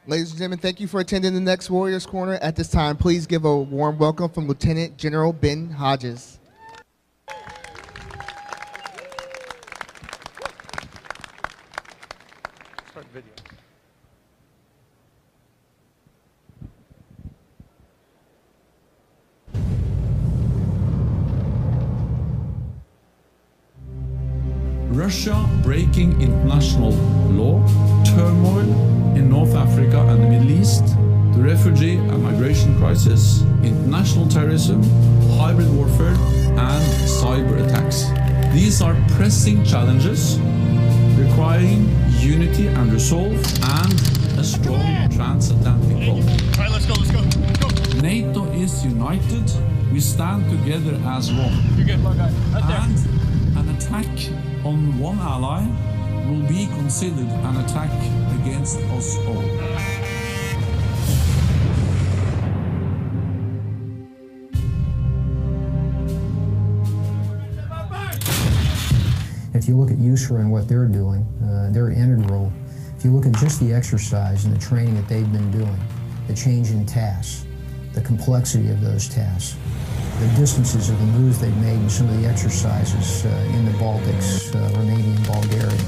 Ladies and gentlemen, thank you for attending the next Warriors Corner. At this time, please give a warm welcome from Lieutenant General Ben Hodges. Start the video. Russia breaking international law, turmoil in North Africa and the Middle East, the refugee and migration crisis, international terrorism, hybrid warfare, and cyber attacks. These are pressing challenges requiring unity and resolve and a strong transatlantic bond. All right, let's go. NATO is united. We stand together as one. You're good, my guy. Right there. And an attack on one ally will be considered an attack against us all. If you look at USAREUR and what they're doing, they're integral. If you look at just the exercise and the training that they've been doing, the change in tasks, the complexity of those tasks, the distances of the moves they've made in some of the exercises in the Baltics, Romania and Bulgaria.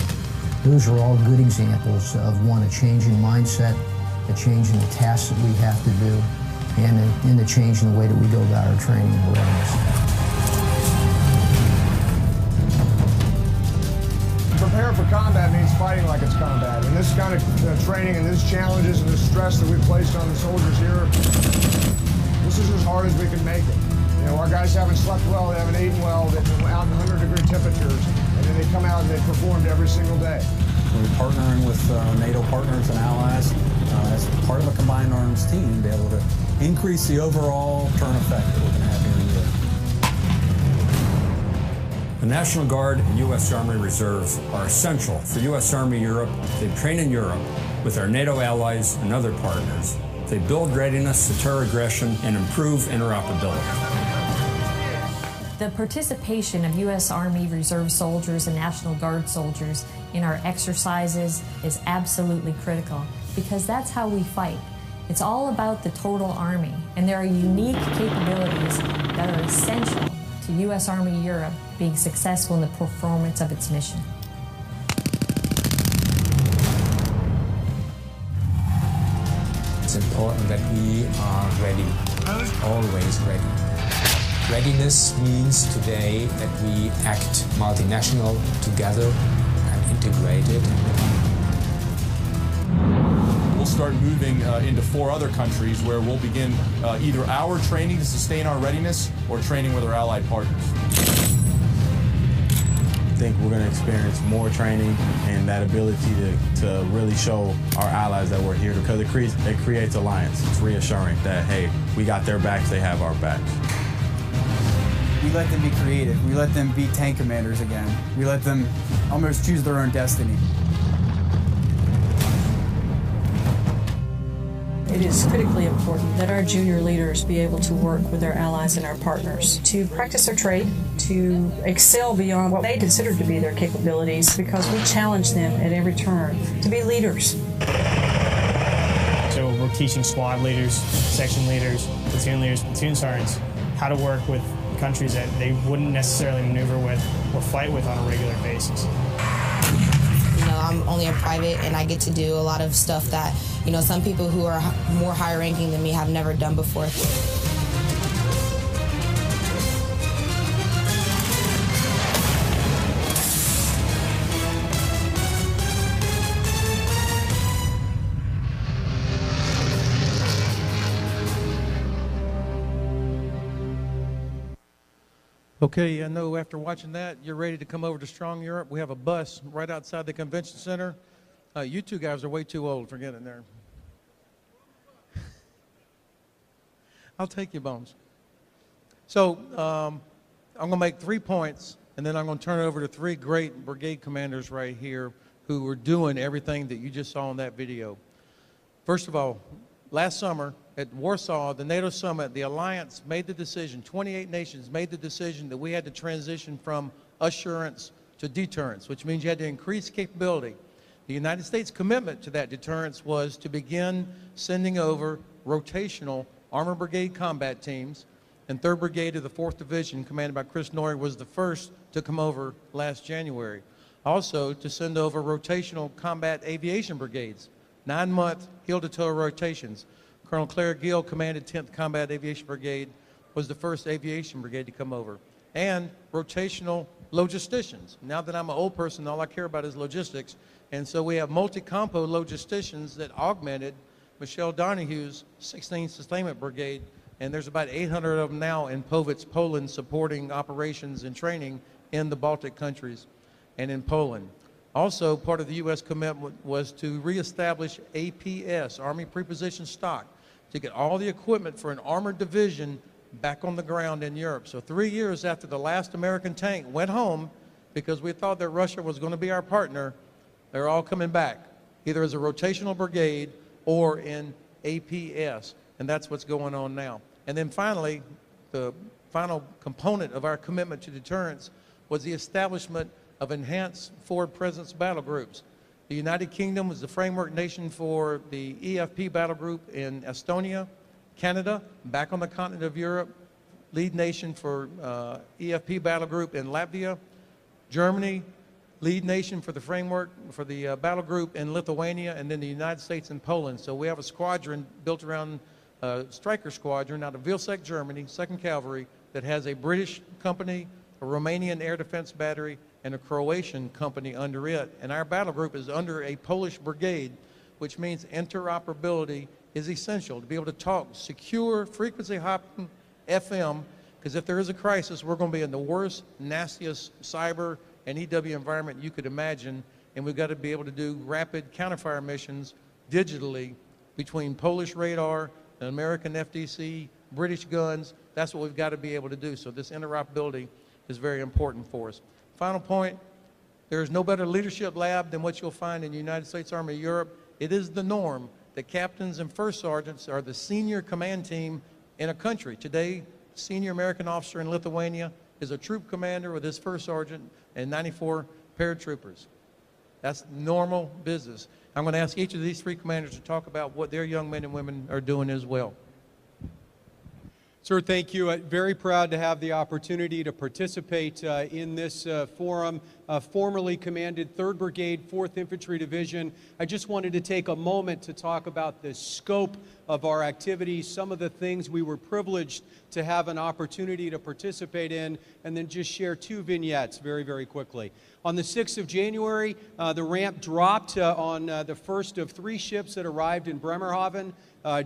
Those are all good examples of, one, a change in mindset, a change in the tasks that we have to do, and the change in the way that we go about our training and readiness. Preparing for combat means fighting like it's combat. And this kind of training and these challenges and this stress that we've placed on the soldiers here, this is as hard as we can make it. You know, our guys haven't slept well, they haven't eaten well, they've been out in 100-degree temperatures, and then they come out and they performed every single day. We're partnering with NATO partners and allies as part of a combined arms team to be able to increase the overall turn effect that we're going to have here in Europe. The National Guard and U.S. Army Reserves are essential for U.S. Army Europe. They train in Europe with our NATO allies and other partners. They build readiness to deter aggression and improve interoperability. The participation of U.S. Army Reserve soldiers and National Guard soldiers in our exercises is absolutely critical because that's how we fight. It's all about the total Army, and there are unique capabilities that are essential to U.S. Army Europe being successful in the performance of its mission. It's important that we are ready, always ready. Readiness means today that we act multinational together and integrated. We'll start moving into 4 other countries where we'll begin either our training to sustain our readiness or training with our allied partners. I think we're going to experience more training and that ability to really show our allies that we're here because it creates alliance. It's reassuring that, hey, we got their backs, they have our backs. We let them be creative. We let them be tank commanders again. We let them almost choose their own destiny. It is critically important that our junior leaders be able to work with their allies and our partners to practice their trade, to excel beyond what they consider to be their capabilities, because we challenge them at every turn to be leaders. So we're teaching squad leaders, section leaders, platoon sergeants how to work with countries that they wouldn't necessarily maneuver with or fight with on a regular basis. You know, I'm only a private and I get to do a lot of stuff that, you know, some people who are more high ranking than me have never done before. Okay, I know after watching that, you're ready to come over to Strong Europe. We have a bus right outside the convention center. You two guys are way too old for getting there. I'll take you, Bones. So I'm going to make 3 points, and then I'm going to turn it over to 3 great brigade commanders right here who are doing everything that you just saw in that video. First of all, last summer at Warsaw, the NATO summit, the alliance made the decision, 28 nations made the decision that we had to transition from assurance to deterrence, which means you had to increase capability. The United States commitment to that deterrence was to begin sending over rotational Armor Brigade combat teams, and 3rd Brigade of the 4th Division, commanded by Chris Norrie, was the first to come over last January. Also, to send over rotational combat aviation brigades, 9-month heel-to-toe rotations. Colonel Gill commanded 10th Combat Aviation Brigade, was the first aviation brigade to come over. And rotational logisticians. Now that I'm an old person, all I care about is logistics. And so we have multi-compo logisticians that augmented Michelle Donahue's 16th Sustainment Brigade. And there's about 800 of them now in Powitz, Poland, supporting operations and training in the Baltic countries and in Poland. Also, part of the U.S. commitment was to reestablish APS, Army Preposition Stock, to get all the equipment for an armored division back on the ground in Europe. So 3 years after the last American tank went home, because we thought that Russia was going to be our partner, they're all coming back, either as a rotational brigade or in APS. And that's what's going on now. And then finally, the final component of our commitment to deterrence was the establishment of enhanced forward presence battle groups. The United Kingdom was the framework nation for the EFP battle group in Estonia, Canada, back on the continent of Europe, lead nation for EFP battle group in Latvia, Germany, lead nation for the framework for the battle group in Lithuania, and then the United States and Poland. So we have a squadron built around Stryker Squadron out of Vilseck, Germany, 2nd Cavalry, that has a British company, a Romanian air defense battery, and a Croatian company under it. And our battle group is under a Polish brigade, which means interoperability is essential to be able to talk secure frequency hopping FM, because if there is a crisis, we're going to be in the worst, nastiest cyber and EW environment you could imagine, and we've got to be able to do rapid counterfire missions digitally between Polish radar, and American FDC, British guns. That's what we've got to be able to do. So this interoperability is very important for us. Final point, there is no better leadership lab than what you'll find in the United States Army of Europe. It is the norm that captains and first sergeants are the senior command team in a country. Today, senior American officer in Lithuania is a troop commander with his first sergeant and 94 paratroopers. That's normal business. I'm going to ask each of these 3 commanders to talk about what their young men and women are doing as well. Sir, thank you. Very proud to have the opportunity to participate in this forum. Formerly commanded 3rd Brigade, 4th Infantry Division. I just wanted to take a moment to talk about the scope of our activities, some of the things we were privileged to have an opportunity to participate in, and then just share 2 vignettes very, very quickly. On the 6th of January, the ramp dropped on the first of 3 ships that arrived in Bremerhaven,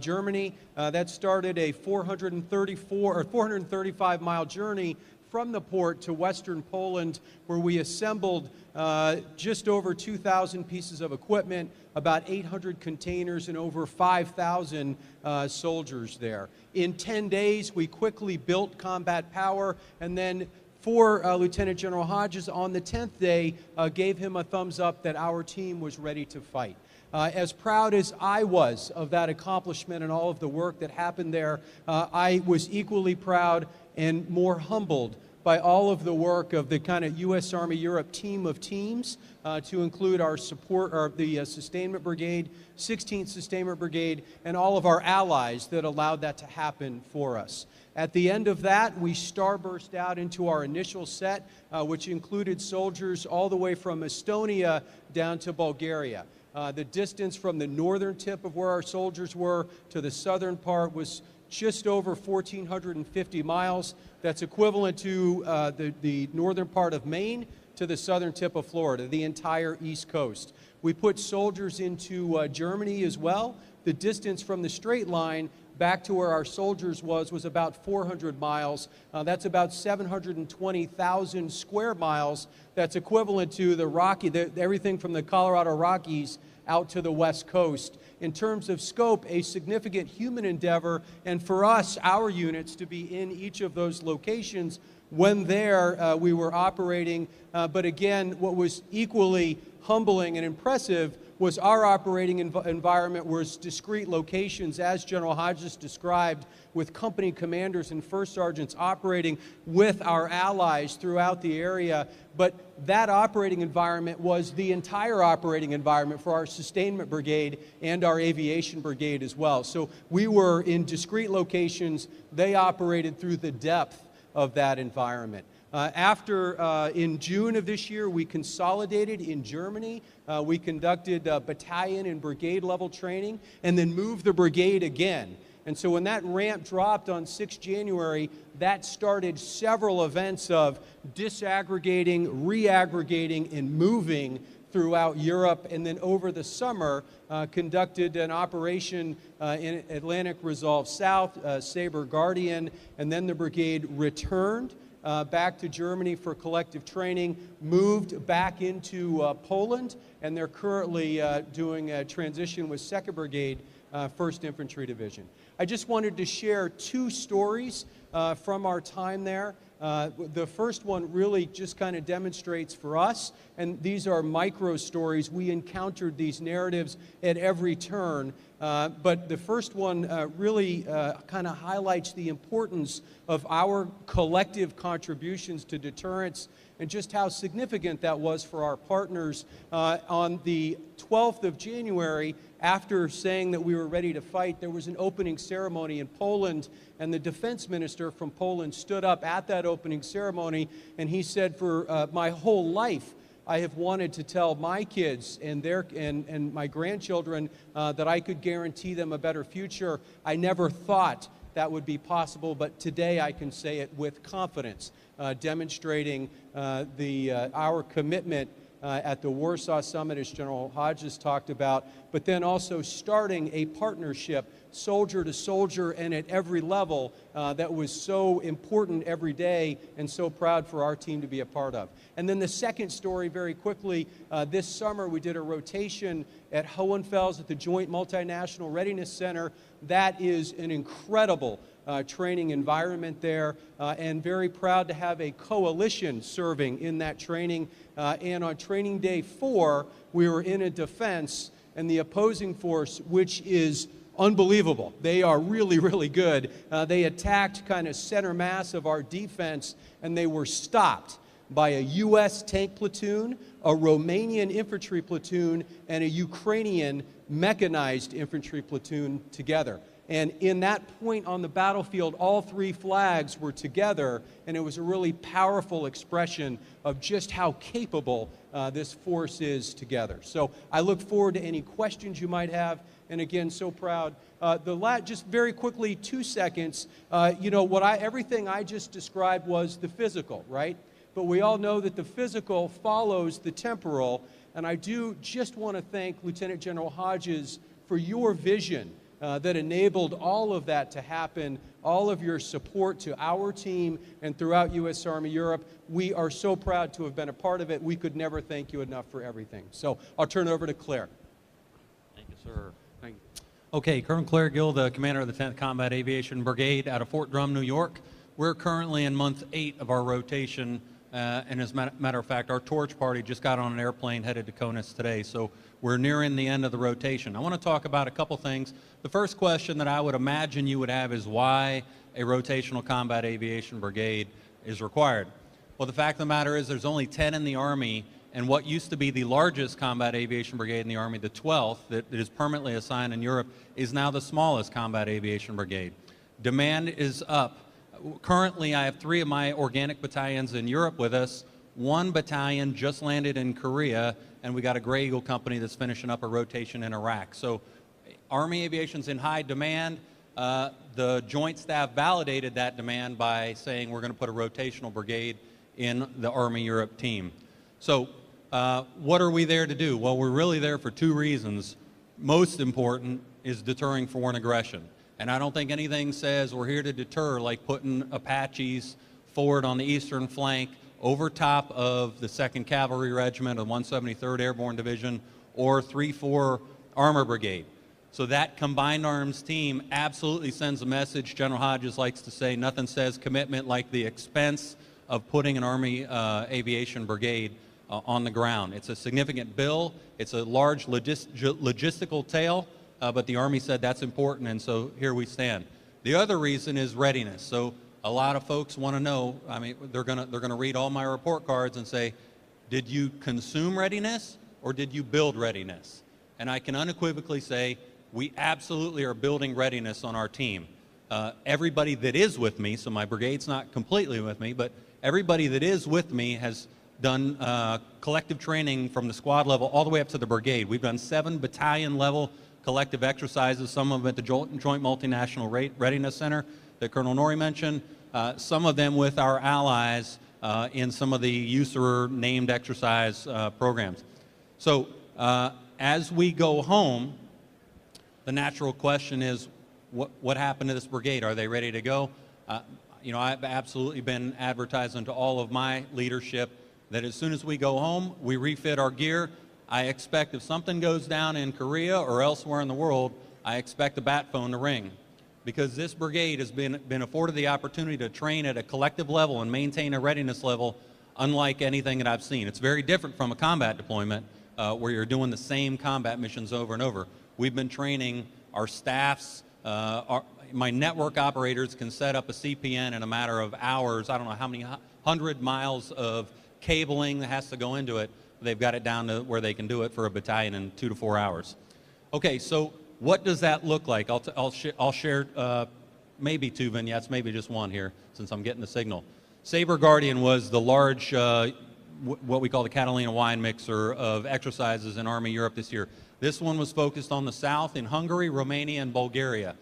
Germany. That started a 435-mile journey from the port to western Poland, where we assembled just over 2,000 pieces of equipment, about 800 containers, and over 5,000 soldiers there. In 10 days, we quickly built combat power, and then for Lieutenant General Hodges, on the 10th day, gave him a thumbs up that our team was ready to fight. As proud as I was of that accomplishment and all of the work that happened there, I was equally proud and more humbled by all of the work of the kind of U.S. Army Europe team of teams, to include our support, or the Sustainment Brigade, 16th Sustainment Brigade, and all of our allies that allowed that to happen for us. At the end of that, we starburst out into our initial set, which included soldiers all the way from Estonia down to Bulgaria. The distance from the northern tip of where our soldiers were to the southern part was just over 1,450 miles. That's equivalent to the northern part of Maine to the southern tip of Florida, the entire East Coast. We put soldiers into Germany as well. The distance from the straight line back to where our soldiers was about 400 miles. That's about 720,000 square miles. That's equivalent to the everything from the Colorado Rockies out to the West Coast. In terms of scope, a significant human endeavor, and for us, our units, to be in each of those locations. When there, we were operating, but again, what was equally humbling and impressive was our operating environment was discrete locations, as General Hodges described, with company commanders and first sergeants operating with our allies throughout the area. But that operating environment was the entire operating environment for our Sustainment Brigade and our Aviation Brigade as well. So we were in discrete locations. They operated through the depth of that environment. In June of this year, we consolidated in Germany. We conducted battalion and brigade level training and then moved the brigade again. And so when that ramp dropped on 6 January, that started several events of disaggregating, reaggregating, and moving throughout Europe. And then over the summer, conducted an operation in Atlantic Resolve South, Sabre Guardian, and then the brigade returned back to Germany for collective training, moved back into Poland, and they're currently doing a transition with 2nd Brigade, 1st Infantry Division. I just wanted to share 2 stories from our time there. The first one really just kind of demonstrates for us, and these are micro stories. We encountered these narratives at every turn, but the first one really kind of highlights the importance of our collective contributions to deterrence and just how significant that was for our partners. On the 12th of January, after saying that we were ready to fight, there was an opening ceremony in Poland, and the defense minister from Poland stood up at that opening ceremony, and he said, for my whole life, I have wanted to tell my kids and my grandchildren that I could guarantee them a better future. I never thought that would be possible, but today I can say it with confidence, demonstrating our commitment at the Warsaw Summit, as General Hodges talked about, but then also starting a partnership, soldier to soldier and at every level, that was so important every day and so proud for our team to be a part of. And then the second story, very quickly, this summer we did a rotation at Hohenfels at the Joint Multinational Readiness Center. That is an incredible training environment there, and very proud to have a coalition serving in that training. And on training day 4, we were in a defense, and the opposing force, which is unbelievable. They are really, really good. They attacked kind of center mass of our defense, and they were stopped by a U.S. tank platoon, a Romanian infantry platoon, and a Ukrainian mechanized infantry platoon together. And in that point on the battlefield, all 3 flags were together, and it was a really powerful expression of just how capable this force is together. So I look forward to any questions you might have, and again, so proud. Just very quickly, 2 seconds, everything I just described was the physical, right? But we all know that the physical follows the temporal, and I do just want to thank Lieutenant General Hodges for your vision that enabled all of that to happen, all of your support to our team and throughout U.S. Army Europe. We are so proud to have been a part of it. We could never thank you enough for everything. So I'll turn it over to Claire. Thank you, sir. Thank you. Okay, Colonel Claire Gill, the commander of the 10th Combat Aviation Brigade out of Fort Drum, New York. We're currently in month 8 of our rotation, and as a matter of fact, our torch party just got on an airplane headed to Conus today, so we're nearing the end of the rotation. I want to talk about a couple things. The first question that I would imagine you would have is why a rotational combat aviation brigade is required. Well, the fact of the matter is there's only 10 in the Army, and what used to be the largest combat aviation brigade in the Army, the 12th, that is permanently assigned in Europe, is now the smallest combat aviation brigade. Demand is up. Currently, I have 3 of my organic battalions in Europe with us. 1 battalion just landed in Korea, and we got a Gray Eagle company that's finishing up a rotation in Iraq. So Army aviation's in high demand. The Joint Staff validated that demand by saying we're going to put a rotational brigade in the Army Europe team. So what are we there to do? Well, we're really there for 2 reasons. Most important is deterring foreign aggression. And I don't think anything says we're here to deter like putting Apaches forward on the eastern flank over top of the 2nd Cavalry Regiment of 173rd Airborne Division or 3-4 Armor Brigade. So that combined arms team absolutely sends a message. General Hodges likes to say nothing says commitment like the expense of putting an Army aviation brigade on the ground. It's a significant bill. It's a large logistical tail, but the Army said that's important, and so here we stand. The other reason is readiness. So a lot of folks want to know, I mean, they're gonna read all my report cards and say, did you consume readiness or did you build readiness? And I can unequivocally say, we absolutely are building readiness on our team. Everybody that is with me, so my brigade's not completely with me, but everybody that is with me has done collective training from the squad level all the way up to the brigade. We've done 7 battalion level collective exercises, some of them at the Joint Multinational Readiness Center that Colonel Norrie mentioned, some of them with our allies in some of the USAREUR named exercise programs. So as we go home, the natural question is, what happened to this brigade? Are they ready to go? You know, I've absolutely been advertising to all of my leadership that as soon as we go home, we refit our gear. I expect if something goes down in Korea or elsewhere in the world, I expect the bat phone to ring. Because this brigade has been afforded the opportunity to train at a collective level and maintain a readiness level unlike anything that I've seen. It's very different from a combat deployment where you're doing the same combat missions over and over. We've been training our staffs, my network operators can set up a CPN in a matter of hours. I don't know how many 100 miles of cabling that has to go into it. They've got it down to where they can do it for a battalion in 2 to 4 hours. Okay, so what does that look like? I'll share maybe 2 vignettes, maybe just one here since I'm getting the signal. Sabre Guardian was the large, what we call the Catalina wine mixer of exercises in Army Europe this year. This one was focused on the south in Hungary, Romania, and Bulgaria.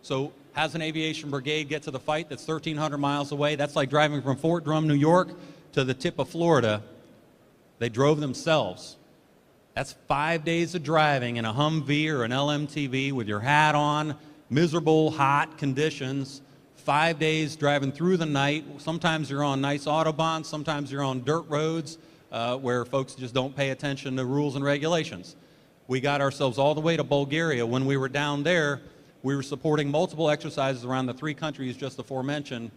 So has an aviation brigade get to the fight that's 1,300 miles away? That's like driving from Fort Drum, New York to the tip of Florida. They drove themselves. That's 5 days of driving in a Humvee or an LMTV with your hat on, miserable, hot conditions, 5 days driving through the night. Sometimes you're on nice autobahns, sometimes you're on dirt roads where folks just don't pay attention to rules and regulations. We got ourselves all the way to Bulgaria. When we were down there, we were supporting multiple exercises around the 3 countries just aforementioned,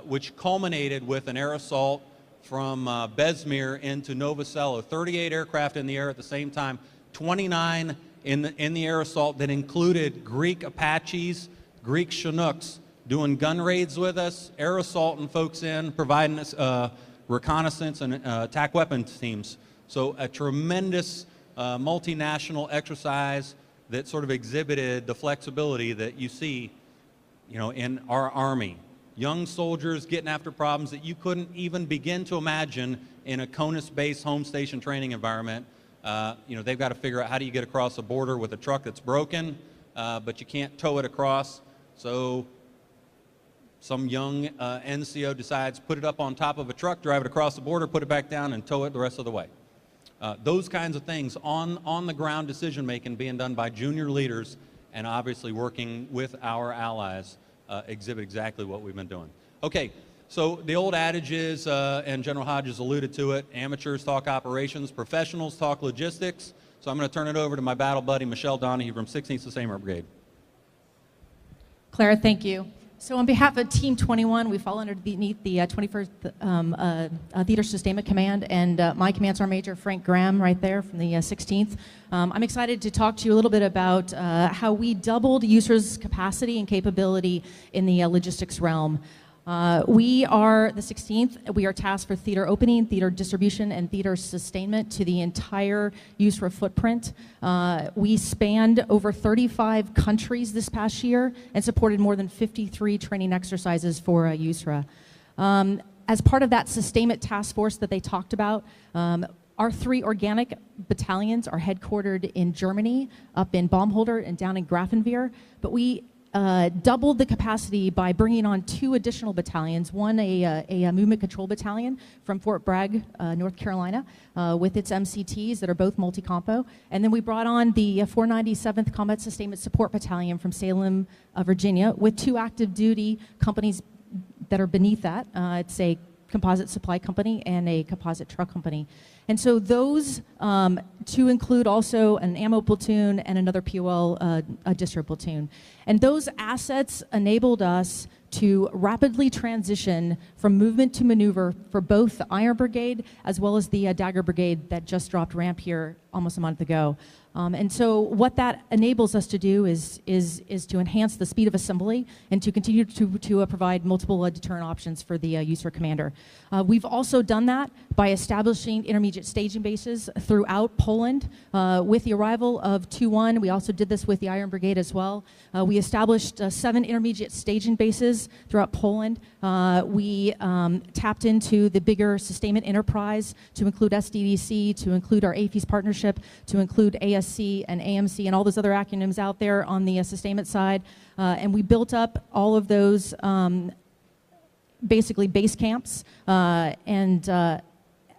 which culminated with an air assault from Besmir into Novo Selo. 38 aircraft in the air at the same time, 29 in the air assault that included Greek Apaches, Greek Chinooks doing gun raids with us, air assaulting folks in, providing us reconnaissance and attack weapons teams. So a tremendous multinational exercise that sort of exhibited the flexibility that you see, you know, in our Army. Young soldiers getting after problems that you couldn't even begin to imagine in a CONUS-based home station training environment. You know, they've got to figure out how do you get across a border with a truck that's broken, but you can't tow it across. So some young NCO decides put it up on top of a truck, drive it across the border, put it back down, and tow it the rest of the way. Those kinds of things, on the ground decision making being done by junior leaders and obviously working with our allies exhibit exactly what we've been doing. Okay, so the old adage is, and General Hodges alluded to it, amateurs talk operations, professionals talk logistics. So I'm going to turn it over to my battle buddy, Michelle Donahue from 16th Sustainment Brigade. Clara, thank you. So on behalf of Team 21, we fall underneath the 21st Theater Sustainment Command, and my command sergeant major, Frank Graham, right there from the 16th. I'm excited to talk to you a little bit about how we doubled USAREUR's capacity and capability in the logistics realm. We are the 16th. We are tasked for theater opening, theater distribution, and theater sustainment to the entire USAREUR footprint. We spanned over 35 countries this past year and supported more than 53 training exercises for USAREUR. As part of that sustainment task force that they talked about, our 3 organic battalions are headquartered in Germany, up in Baumholder and down in Grafenwehr, but we doubled the capacity by bringing on 2 additional battalions, one a movement control battalion from Fort Bragg, North Carolina, with its MCTs that are both multi-compo, and then we brought on the 497th Combat Sustainment Support Battalion from Salem, Virginia, with 2 active duty companies that are beneath that. It's a composite supply company and a composite truck company. And so those, to include also an ammo platoon and another POL distro platoon. And those assets enabled us to rapidly transition from movement to maneuver for both the Iron Brigade as well as the Dagger Brigade that just dropped ramp here almost a month ago. And so what that enables us to do is to enhance the speed of assembly and to continue to provide multiple deterrent options for the USAREUR commander. We've also done that by establishing intermediate staging bases throughout Poland. With the arrival of 2-1, we also did this with the Iron Brigade as well. We established 7 intermediate staging bases throughout Poland. We tapped into the bigger sustainment enterprise to include SDDC, to include our AFES partnership, to include ASC and AMC and all those other acronyms out there on the sustainment side. And we built up all of those basically base camps.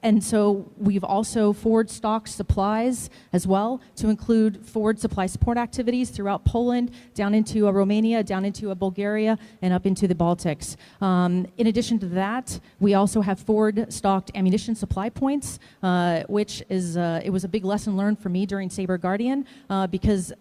And so we've also forward stocked supplies as well to include forward supply support activities throughout Poland, down into Romania, down into Bulgaria, and up into the Baltics. In addition to that, we also have forward stocked ammunition supply points, which is, it was a big lesson learned for me during Saber Guardian, because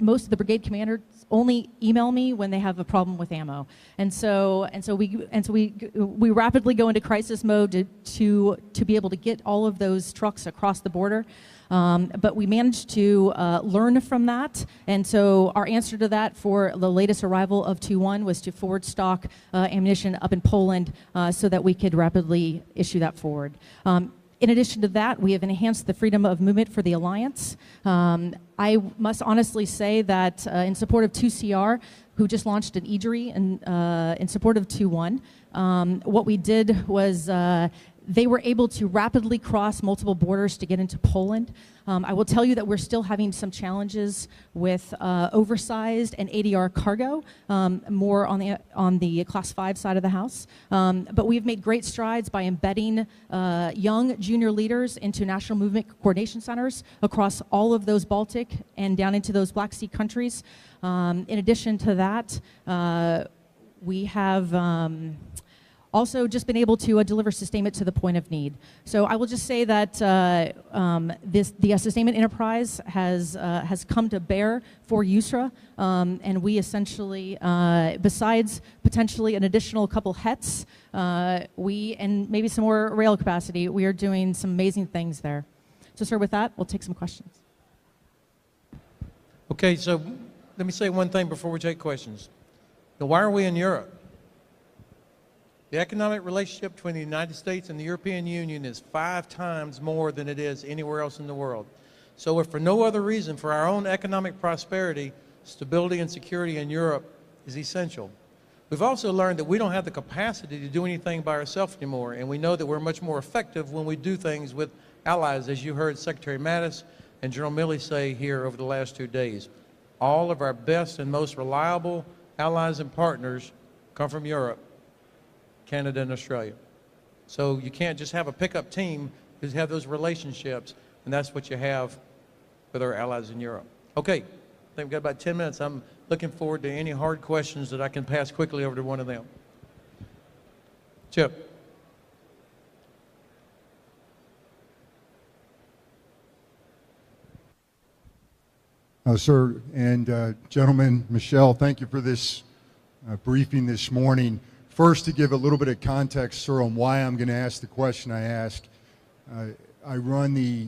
most of the brigade commanders only email me when they have a problem with ammo, and so we rapidly go into crisis mode to be able to get all of those trucks across the border. But we managed to learn from that, and so our answer to that for the latest arrival of 2-1 was to forward stock ammunition up in Poland so that we could rapidly issue that forward. In addition to that, we have enhanced the freedom of movement for the Alliance. I must honestly say that in support of 2CR, who just launched an eatery in support of 2-1, what we did was they were able to rapidly cross multiple borders to get into Poland. I will tell you that we're still having some challenges with oversized and ADR cargo, more on the Class 5 side of the house. But we've made great strides by embedding young junior leaders into national movement coordination centers across all of those Baltic and down into those Black Sea countries. In addition to that, we have also just been able to deliver sustainment to the point of need. So I will just say that the sustainment enterprise has come to bear for USAREUR, and we essentially, besides potentially an additional couple HETs, and maybe some more rail capacity, we are doing some amazing things there. So sir, with that, we'll take some questions. Okay, so let me say one thing before we take questions. Now, why are we in Europe? The economic relationship between the United States and the European Union is 5 times more than it is anywhere else in the world. So if for no other reason, for our own economic prosperity, stability and security in Europe is essential. We've also learned that we don't have the capacity to do anything by ourselves anymore, and we know that we're much more effective when we do things with allies, as you heard Secretary Mattis and General Milley say here over the last 2 days. All of our best and most reliable allies and partners come from Europe, Canada, and Australia. So you can't just have a pickup team, you just have those relationships, and that's what you have with our allies in Europe. Okay, I think we've got about 10 minutes. I'm looking forward to any hard questions that I can pass quickly over to one of them. Chip. Sir and gentlemen, Michelle, thank you for this briefing this morning. First, to give a little bit of context, sir, on why I'm going to ask the question I ask. I run the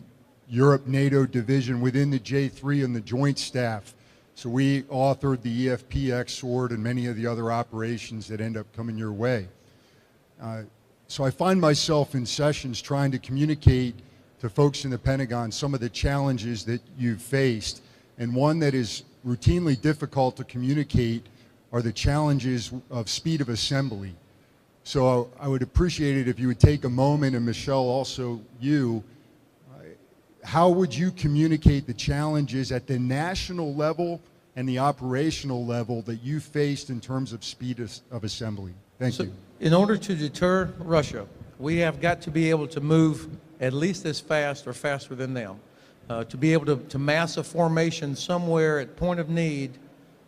Europe-NATO division within the J3 and the Joint Staff. So we authored the EFP Sword and many of the other operations that end up coming your way. So I find myself in sessions trying to communicate to folks in the Pentagon some of the challenges that you've faced. And one that is routinely difficult to communicate are the challenges of speed of assembly. So I would appreciate it if you would take a moment, and Michelle, also you, how would you communicate the challenges at the national level and the operational level that you faced in terms of speed of assembly? Thank you. In order to deter Russia, we have got to be able to move at least as fast or faster than them. To be able to mass a formation somewhere at point of need,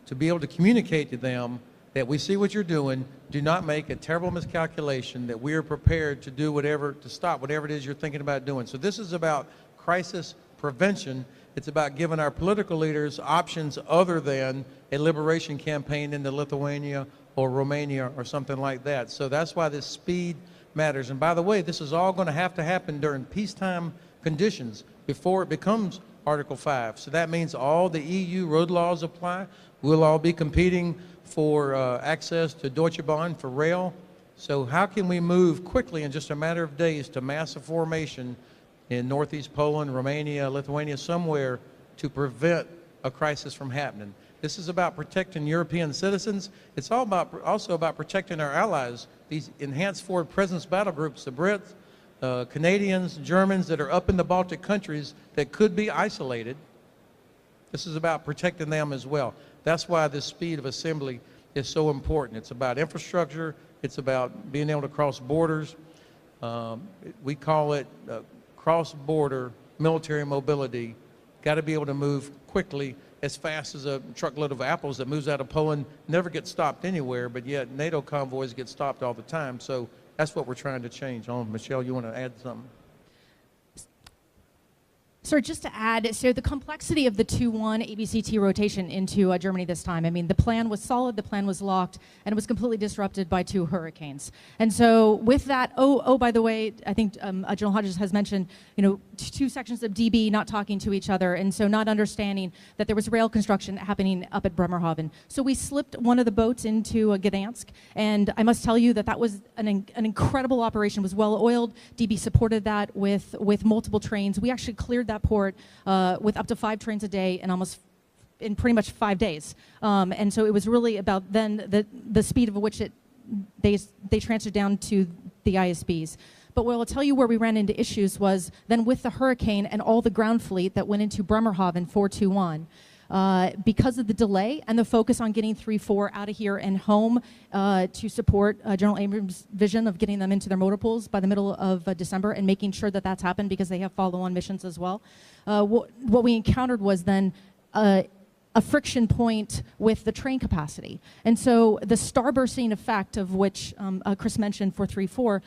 to be able to communicate to them that we see what you're doing, do not make a terrible miscalculation, that we are prepared to do whatever, to stop whatever it is you're thinking about doing. So this is about crisis prevention It's about giving our political leaders options other than a liberation campaign into Lithuania or Romania or something like that. So that's why this speed matters. And by the way, this is all going to happen during peacetime conditions before it becomes Article 5. So that means all the EU road laws apply. We'll all be competing for access to Deutsche Bahn for rail. So how can we move quickly in just a matter of days to massive formation in northeast Poland, Romania, Lithuania, somewhere to prevent a crisis from happening? This is about protecting European citizens. It's also about protecting our allies, these enhanced forward presence battle groups, the Brits, Canadians, Germans that are up in the Baltic countries that could be isolated. This is about protecting them as well. That's why this speed of assembly is so important. It's about infrastructure. It's about being able to cross borders. We call it cross-border military mobility. Got to be able to move quickly, as fast as a truckload of apples that moves out of Poland never gets stopped anywhere, but yet NATO convoys get stopped all the time. So that's what we're trying to change. Michelle, you want to add something? So just to add, so the complexity of the 2-1 ABCT rotation into Germany this time, I mean, the plan was solid, the plan was locked, and it was completely disrupted by 2 hurricanes. And so with that, by the way, I think General Hodges has mentioned, 2 sections of DB not talking to each other, and so not understanding that there was rail construction happening up at Bremerhaven. So we slipped one of the boats into Gdansk, and I must tell you that was an incredible operation. It was well oiled. DB supported that with multiple trains. We actually cleared that port with up to 5 trains a day and in pretty much 5 days. And so it was really about then the speed of which they transferred down to the ISBs. But what I'll tell you where we ran into issues was then with the hurricane and all the ground fleet that went into Bremerhaven 421, because of the delay and the focus on getting 3-4 out of here and home to support General Abrams' vision of getting them into their motor pools by the middle of December and making sure that that's happened because they have follow-on missions as well. What we encountered was then a friction point with the train capacity. And so the starbursting effect of which Chris mentioned for 3-4,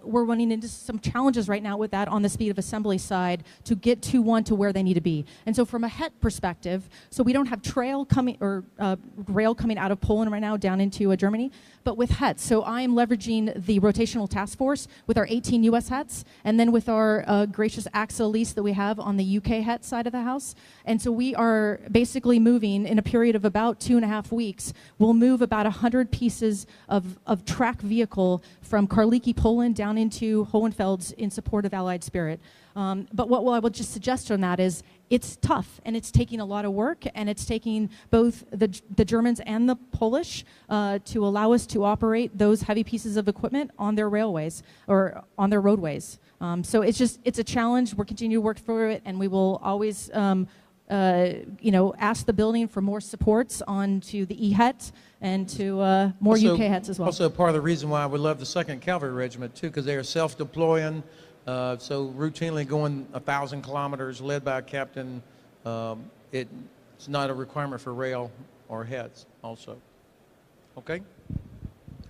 we're running into some challenges right now with that on the speed of assembly side to get 2-1 to where they need to be. And so from a HET perspective, so we don't have rail coming out of Poland right now down into Germany, but with HET. So I am leveraging the rotational task force with our 18 US HETs and then with our gracious AXA lease that we have on the UK HET side of the house. And so we are basically moving in a period of about 2.5 weeks. We'll move about 100 pieces of track vehicle from Karliki, Poland down into Hohenfels in support of Allied spirit. But what I would just suggest on that is it's tough and it's taking a lot of work and it's taking both the Germans and the Polish to allow us to operate those heavy pieces of equipment on their railways or on their roadways. So it's a challenge. We're continuing to work through it and we will always ask the building for more supports onto the EHET and to more UK HETs as well. Also part of the reason why we love the 2nd Cavalry Regiment too, because they are self-deploying, so routinely going 1,000 kilometers, led by a captain. It's not a requirement for rail or HETs also. Okay?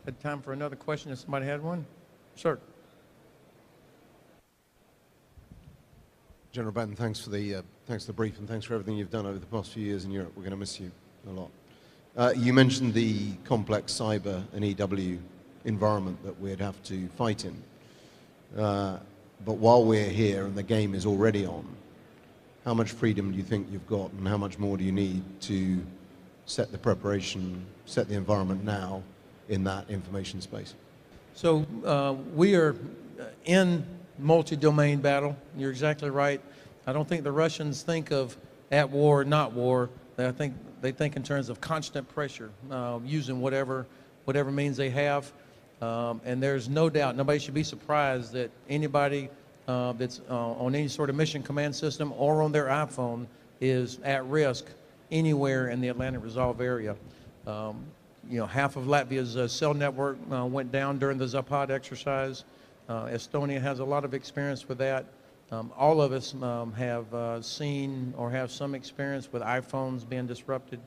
Had time for another question if somebody had one? Sir. General Batten, thanks for the brief and thanks for everything you've done over the past few years in Europe. We're going to miss you a lot. You mentioned the complex cyber and EW environment that we'd have to fight in. But while we're here and the game is already on, how much freedom do you think you've got and how much more do you need to set the preparation, set the environment now in that information space? So we are in multi-domain battle. You're exactly right. I don't think the Russians think of at war, not war. I think they think in terms of constant pressure, using whatever means they have. And there's no doubt, nobody should be surprised that anybody that's on any sort of mission command system or on their iPhone is at risk anywhere in the Atlantic Resolve area. Half of Latvia's cell network went down during the Zapad exercise. Estonia has a lot of experience with that. All of us have seen or have some experience with iPhones being disrupted,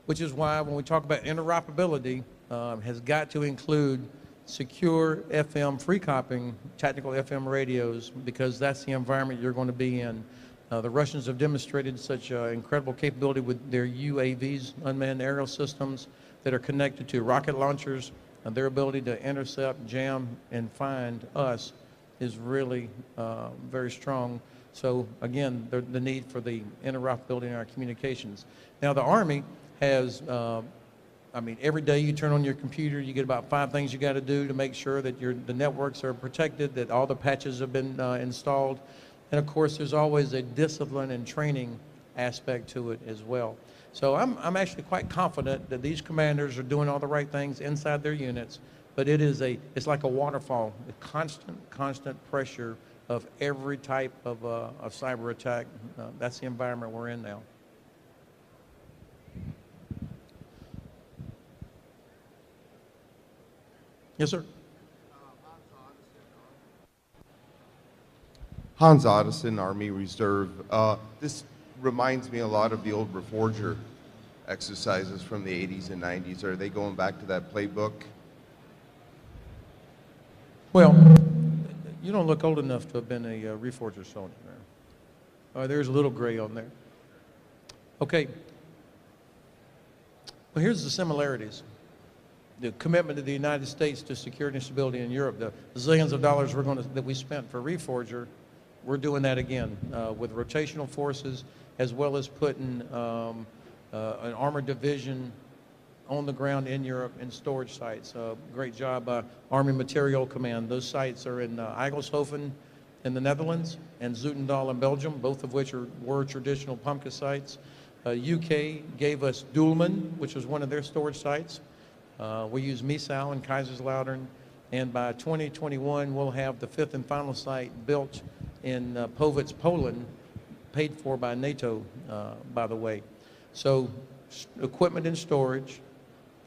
which is why when we talk about interoperability, has got to include secure FM free copying, tactical FM radios, because that's the environment you're going to be in. The Russians have demonstrated such incredible capability with their UAVs, unmanned aerial systems, that are connected to rocket launchers. Their ability to intercept, jam, and find us is really very strong. So again, the need for the interoperability in our communications. Now the Army has, I mean, every day you turn on your computer, you get about 5 things you got to do to make sure that the networks are protected, that all the patches have been installed. And of course, there's always a discipline and training aspect to it as well. So I'm actually quite confident that these commanders are doing all the right things inside their units, but it's like a waterfall, a constant pressure of every type of cyber attack. That's the environment we're in now. Yes, sir. Hans Ottesen, Army Reserve. This reminds me a lot of the old Reforger exercises from the 80s and 90s. Are they going back to that playbook? Well, you don't look old enough to have been a Reforger soldier there. There's a little gray on there. Okay. Well, here's the similarities. The commitment of the United States to security and stability in Europe, the zillions of dollars that we spent for Reforger, we're doing that again with rotational forces, as well as putting an armored division on the ground in Europe in storage sites. Great job by Army Material Command. Those sites are in Eygelshoven in the Netherlands and Zoetendaal in Belgium, both of which were traditional pumpkin sites. UK gave us Doelman, which was one of their storage sites. We use Misau in Kaiserslautern, and by 2021 we'll have the 5th and final site built in Powitz, Poland, paid for by NATO, by the way. So equipment and storage,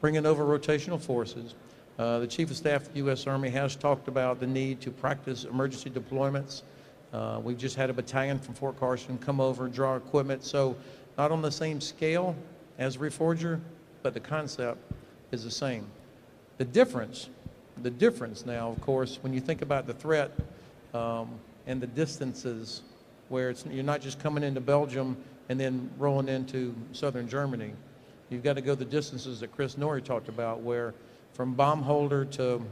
bringing over rotational forces. The Chief of Staff of the U.S. Army has talked about the need to practice emergency deployments. We've just had a battalion from Fort Carson come over, draw equipment. So not on the same scale as Reforger, but the concept is the same. The difference now, of course, when you think about the threat and the distances, where you're not just coming into Belgium and then rolling into southern Germany. You've got to go the distances that Chris Norrie talked about, where from Baumholder to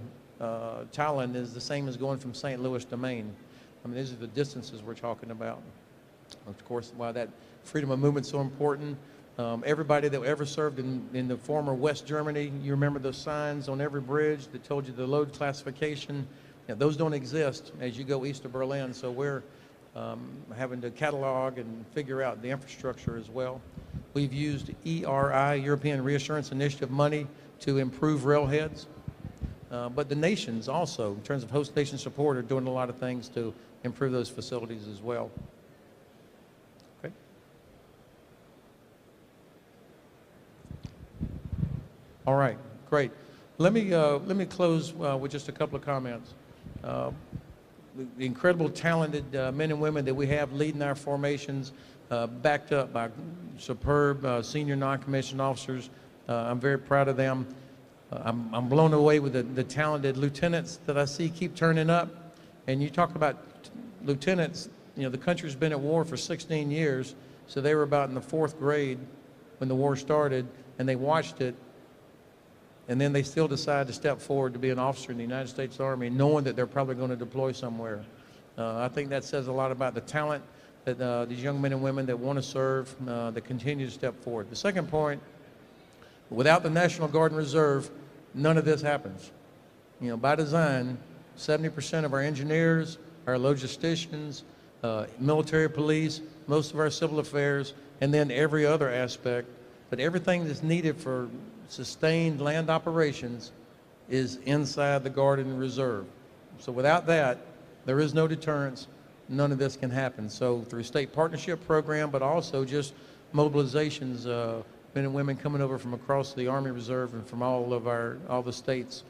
Tallinn is the same as going from St. Louis to Maine. I mean, these are the distances we're talking about. Of course, why that freedom of movement is so important. Everybody that ever served in the former West Germany, you remember those signs on every bridge that told you the load classification. You know, those don't exist as you go east of Berlin, so we're having to catalog and figure out the infrastructure as well. We've used ERI, European Reassurance Initiative money, to improve railheads. But the nations also, in terms of host nation support, are doing a lot of things to improve those facilities as well. Okay. All right, great. Let me close with just a couple of comments. The incredible talented men and women that we have leading our formations, backed up by superb senior non-commissioned officers. I'm very proud of them. I'm blown away with the talented lieutenants that I see keep turning up. And you talk about lieutenants, you know, the country's been at war for 16 years, so they were about in the 4th grade when the war started, and they watched it, and then they still decide to step forward to be an officer in the United States Army, knowing that they're probably going to deploy somewhere. I think that says a lot about the talent that these young men and women that want to serve, that continue to step forward. The second point, without the National Guard and Reserve, none of this happens. You know, by design, 70% of our engineers, our logisticians, military police, most of our civil affairs, and then every other aspect, but everything that's needed for sustained land operations is inside the Guard and Reserve. So without that, there is no deterrence. None of this can happen. So through state partnership program, but also just mobilizations, men and women coming over from across the Army Reserve and from all the states.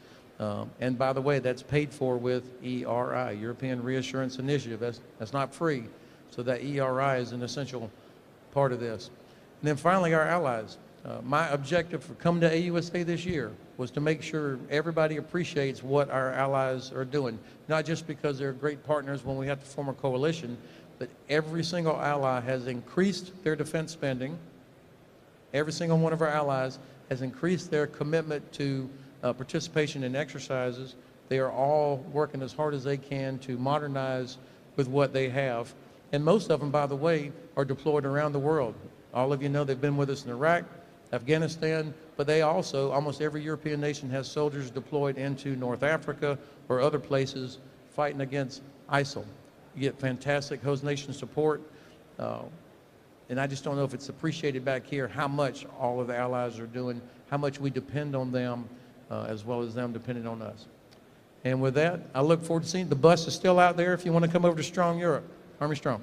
And by the way, that's paid for with ERI, European Reassurance Initiative. That's not free. So that ERI is an essential part of this. And then finally, our allies. My objective for coming to AUSA this year was to make sure everybody appreciates what our allies are doing, not just because they're great partners when we have to form a coalition, but every single ally has increased their defense spending. Every single one of our allies has increased their commitment to participation in exercises. They are all working as hard as they can to modernize with what they have. And most of them, by the way, are deployed around the world. All of you know they've been with us in Iraq, Afghanistan, but they also, almost every European nation has soldiers deployed into North Africa or other places fighting against ISIL. You get fantastic host nation support. And I just don't know if it's appreciated back here how much all of the allies are doing, how much we depend on them, as well as them depending on us. And with that, I look forward to seeing the bus is still out there if you want to come over to Strong Europe. Army Strong.